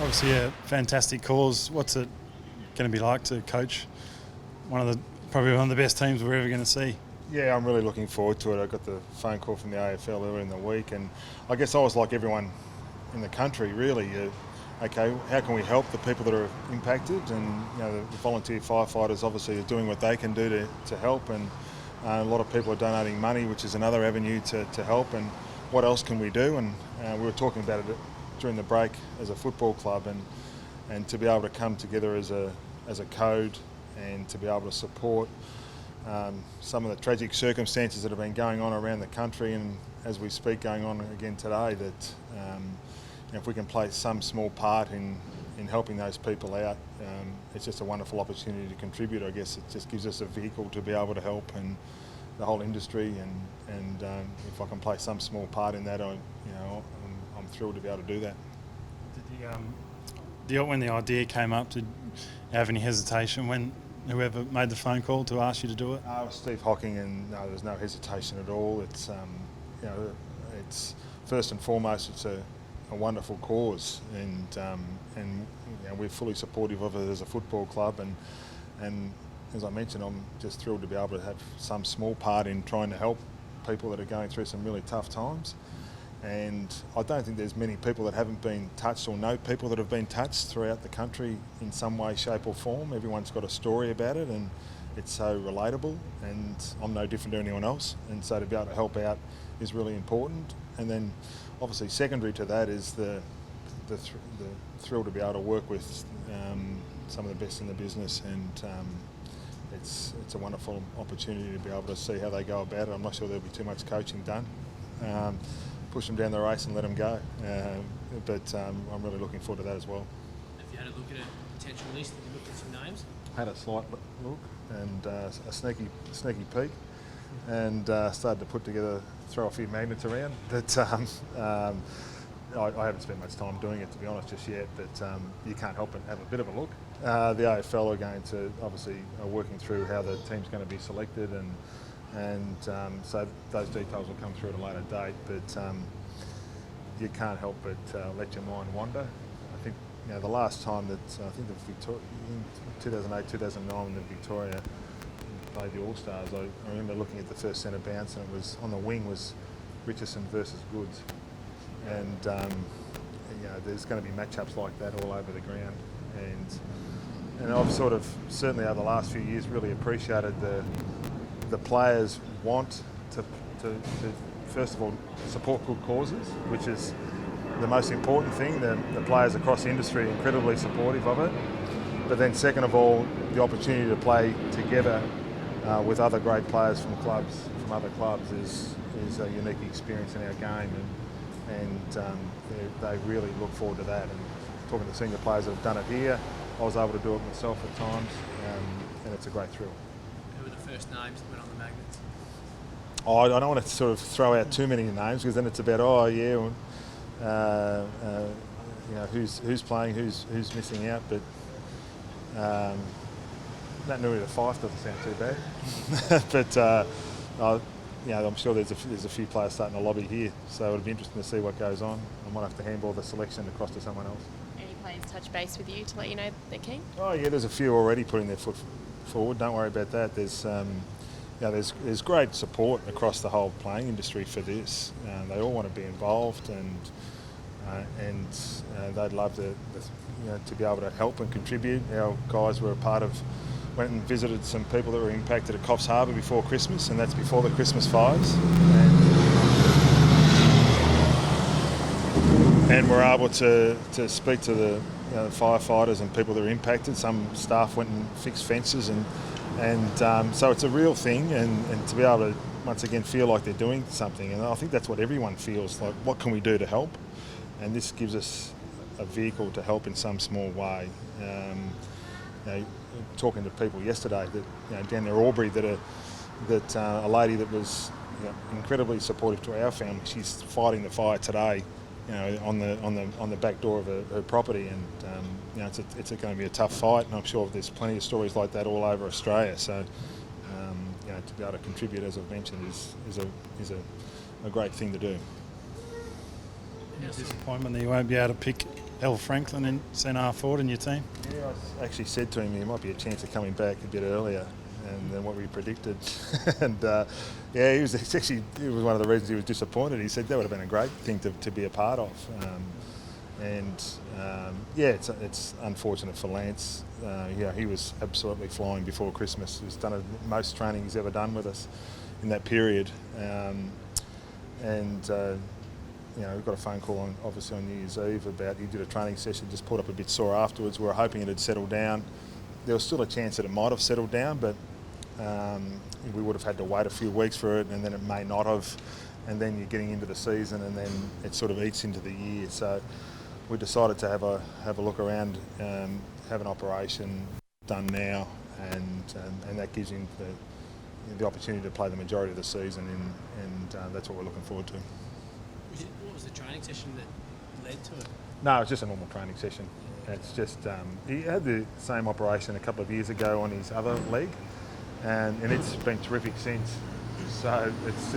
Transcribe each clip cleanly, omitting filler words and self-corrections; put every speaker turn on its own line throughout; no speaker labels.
Obviously a fantastic cause. What's it going to be like to coach probably one of the best teams we're ever going to see?
Yeah, I'm really looking forward to it. I got the phone call from the AFL earlier in the week, and I guess I was like everyone in the country, really. Okay, how can we help the people that are impacted? And the volunteer firefighters obviously are doing what they can do to help, and a lot of people are donating money, which is another avenue to help. And what else can we do? And we were talking about it during the break as a football club, and to be able to come together as a code and to be able to support some of the tragic circumstances that have been going on around the country, and as we speak going on again today, that if we can play some small part in helping those people out, it's just a wonderful opportunity to contribute. I guess it just gives us a vehicle to be able to help and the whole industry, and if I can play some small part in that, I'm thrilled to be able to do that.
When the idea came up, did you have any hesitation when whoever made the phone call to ask you to do it?
It was Steve Hocking, and no, there's no hesitation at all. It's it's first and foremost, it's a wonderful cause, and we're fully supportive of it as a football club, and as I mentioned, I'm just thrilled to be able to have some small part in trying to help people that are going through some really tough times. And I don't think there's many people that haven't been touched or know people that have been touched throughout the country in some way, shape or form. Everyone's got a story about it, and it's so relatable, and I'm no different to anyone else, and so to be able to help out is really important. And then obviously secondary to that is the thrill to be able to work with some of the best in the business, and it's a wonderful opportunity to be able to see how they go about it. I'm not sure there'll be too much coaching done. Push them down the race and let them go. But I'm really looking forward to that as well.
Have you had a look at a potential list? Have you looked at some names?
Had a slight look and a sneaky peek, and started to throw a few magnets around. But I haven't spent much time doing it, to be honest, just yet. But you can't help but have a bit of a look. The AFL are going to obviously are working through how the team's going to be selected, and so those details will come through at a later date, but you can't help but let your mind wander. I think the last time that I think in 2008, 2009 when the Victoria played the All-Stars, I remember looking at the first centre bounce, and it was on the wing was Richardson versus Goods, and there's going to be matchups like that all over the ground, and I've sort of certainly over the last few years really appreciated the players want to first of all support good causes, which is the most important thing. The players across the industry are incredibly supportive of it. But then second of all, the opportunity to play together with other great players from other clubs is a unique experience in our game, and they really look forward to that. And talking to senior players that have done it here, I was able to do it myself at times, and it's a great thrill.
Who were the first names that went on the magnets?
I don't want to sort of throw out too many names, because then it's about who's playing, who's missing out. But that Nui the Fife doesn't sound too bad. But I'm sure there's a few players starting to lobby here, so it'll be interesting to see what goes on. I might have to handball the selection across to someone else.
Any players touch base with you to let you know they're keen? Oh
yeah, there's a few already putting their foot forward. Don't worry about that. There's great support across the whole playing industry for this. They all want to be involved, and they'd love to be able to help and contribute. Our guys went and visited some people that were impacted at Coffs Harbour before Christmas, and that's before the Christmas fires. And we're able to speak to the firefighters and people that are impacted. Some staff went and fixed fences, and so it's a real thing, and to be able to once again feel like they're doing something. And I think that's what everyone feels like. What can we do to help? And this gives us a vehicle to help in some small way. Talking to people yesterday that down there Albury that a lady that was incredibly supportive to our family. She's fighting the fire today, on the back door of her property, and it's going to be a tough fight, and I'm sure there's plenty of stories like that all over Australia. So to be able to contribute, as I've mentioned, is a great thing to do.
Disappointment that you won't be able to pick Al Franklin in centre half forward in your team?
Yeah, I actually said to him there might be a chance of coming back a bit earlier than what we predicted. And yeah, it was one of the reasons he was disappointed. He said that would have been a great thing to be a part of. Yeah, it's unfortunate for Lance. He was absolutely flying before Christmas. He's done the most training he's ever done with us in that period. We got a phone call obviously on New Year's Eve about he did a training session, just pulled up a bit sore afterwards. We were hoping it had settled down. There was still a chance that it might have settled down, but we would have had to wait a few weeks for it, and then it may not have. And then you're getting into the season, and then it sort of eats into the year. So we decided to have a look around, have an operation done now, and that gives him the opportunity to play the majority of the season, and that's what we're looking forward to.
What was the training session that led to it?
No, it's just a normal training session. It's just he had the same operation a couple of years ago on his other leg, and it's been terrific since. So it's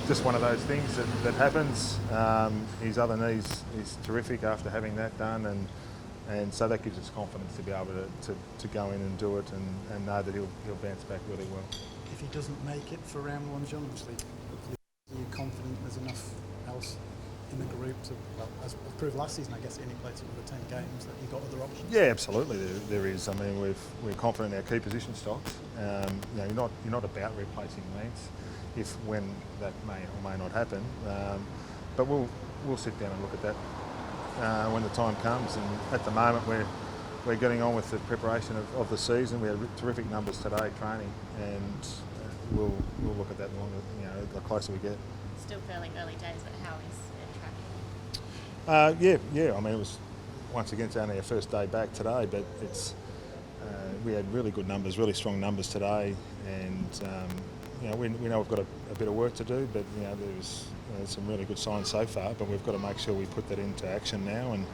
just one of those things that happens. His other knee is terrific after having that done, and so that gives us confidence to be able to go in and do it and know that he'll bounce back really well.
If he doesn't make it for round one, John, obviously, are you confident there's enough else in the group to, well, as proved last season, I guess, any played with the 10 games, that you've got other options?
Yeah, absolutely, there is. I mean, we're confident in our key position stocks. You're not about replacing Lance when that may or may not happen. But we'll sit down and look at that when the time comes. And at the moment, we're getting on with the preparation of the season. We had terrific numbers today training, and we'll look at that longer, the closer we get.
Still fairly early days, but how is it tracking?
Yeah. I mean, it was once again it's only our first day back today, but we had really good numbers, really strong numbers today, and we know we've got a bit of work to do, but there's some really good signs so far. But we've got to make sure we put that into action now, and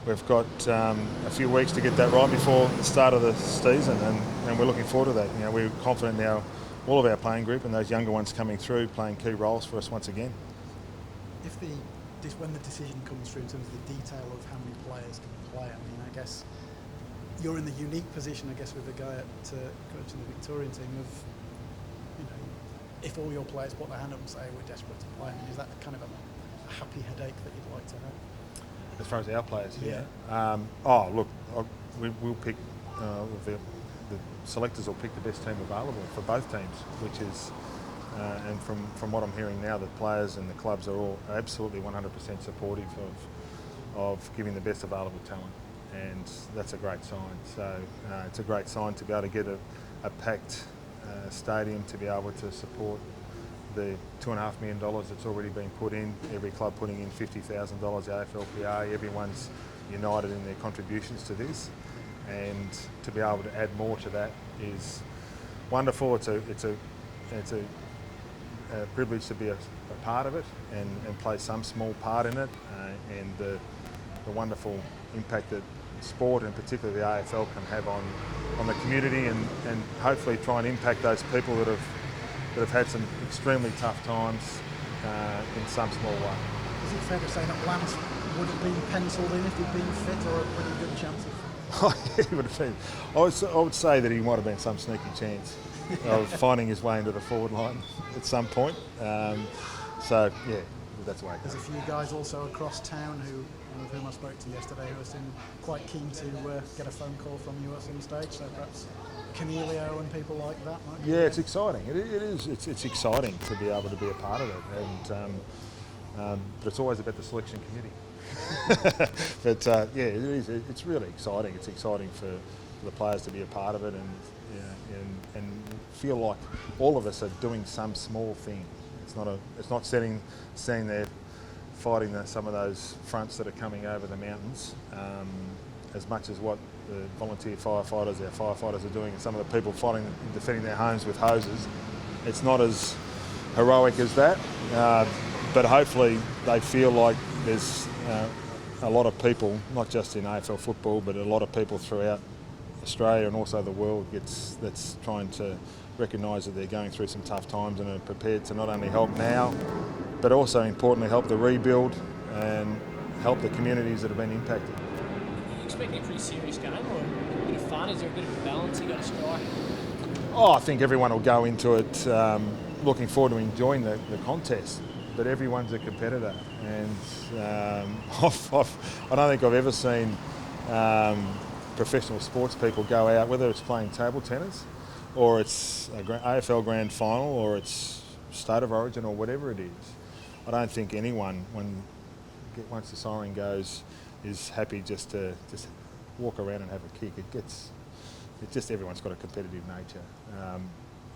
we've got a few weeks to get that right before the start of the season, and we're looking forward to that. We're confident now. All of our playing group and those younger ones coming through playing key roles for us once again.
When the decision comes through in terms of the detail of how many players can play, I mean, I guess you're in the unique position, I guess, with the guy coaching the Victorian team of, if all your players put their hand up and say we're desperate to play, I mean, is that kind of a happy headache that you'd like to have?
As far as our players,
yeah.
We'll pick the selectors will pick the best team available for both teams, which is, and from what I'm hearing now, the players and the clubs are all absolutely 100% supportive of giving the best available talent, and that's a great sign. So it's a great sign to be able to get a packed stadium, to be able to support the $2.5 million that's already been put in, every club putting in $50,000, the AFLPA, everyone's united in their contributions to this. And to be able to add more to that is wonderful. It's a privilege to be a part of it and play some small part in it, and the wonderful impact that sport, and particularly the AFL, can have on the community, and hopefully try and impact those people that have had some extremely tough times in some small way.
Is it fair to say that Lance would have been penciled in if he'd been fit, or a pretty good chance of?
He would have been. I would say that he might have been some sneaky chance of finding his way into the forward line at some point. So yeah, that's the way it goes.
There's a few guys also across town one of whom I spoke to yesterday who seemed quite keen to get a phone call from you at some stage. So perhaps Canelio and people like that might be.
Yeah, it's exciting. It is. It's exciting to be able to be a part of it, but it's always about the selection committee. But it is. It's really exciting. It's exciting for the players to be a part of it, and feel like all of us are doing some small thing. It's not sitting there fighting some of those fronts that are coming over the mountains, as much as what the volunteer firefighters, our firefighters, are doing, and some of the people defending their homes with hoses. It's not as heroic as that, but hopefully they feel like there's a lot of people, not just in AFL football, but a lot of people throughout Australia and also the world that's trying to recognise that they're going through some tough times and are prepared to not only help now, but also importantly help the rebuild and help the communities that have been impacted.
You expecting a pretty serious game or a bit of fun? Is there a bit of a balance you got to strike?
Oh, I think everyone will go into it looking forward to enjoying the contest, but everyone's a competitor, and I don't think I've ever seen professional sports people go out, whether it's playing table tennis or it's a AFL Grand Final or it's State of Origin or whatever it is. I don't think anyone, once the siren goes, is happy just to walk around and have a kick. Everyone's got a competitive nature,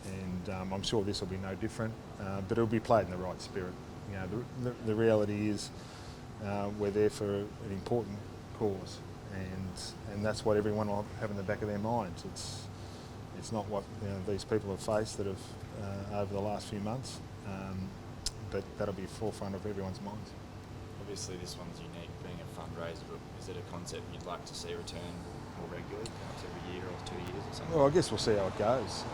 and I'm sure this will be no different, but it'll be played in the right spirit. You know, the reality is we're there for an important cause, and that's what everyone will have in the back of their minds. It's not what these people have faced that have over the last few months, but that'll be forefront of everyone's minds.
Obviously, this one's unique, being a fundraiser, but is it a concept you'd like to see return more regularly, perhaps every year or 2 years or something?
Well, I guess we'll see how it goes.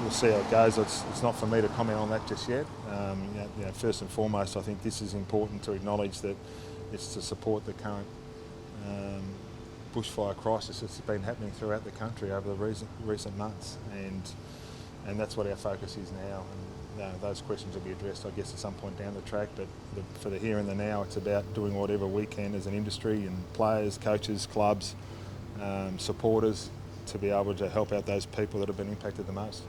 We'll see how it goes. It's not for me to comment on that just yet. First and foremost, I think this is important to acknowledge that it's to support the current bushfire crisis that's been happening throughout the country over the recent months, and that's what our focus is now. And those questions will be addressed, I guess, at some point down the track. But for the here and the now, it's about doing whatever we can as an industry and players, coaches, clubs, supporters, to be able to help out those people that have been impacted the most.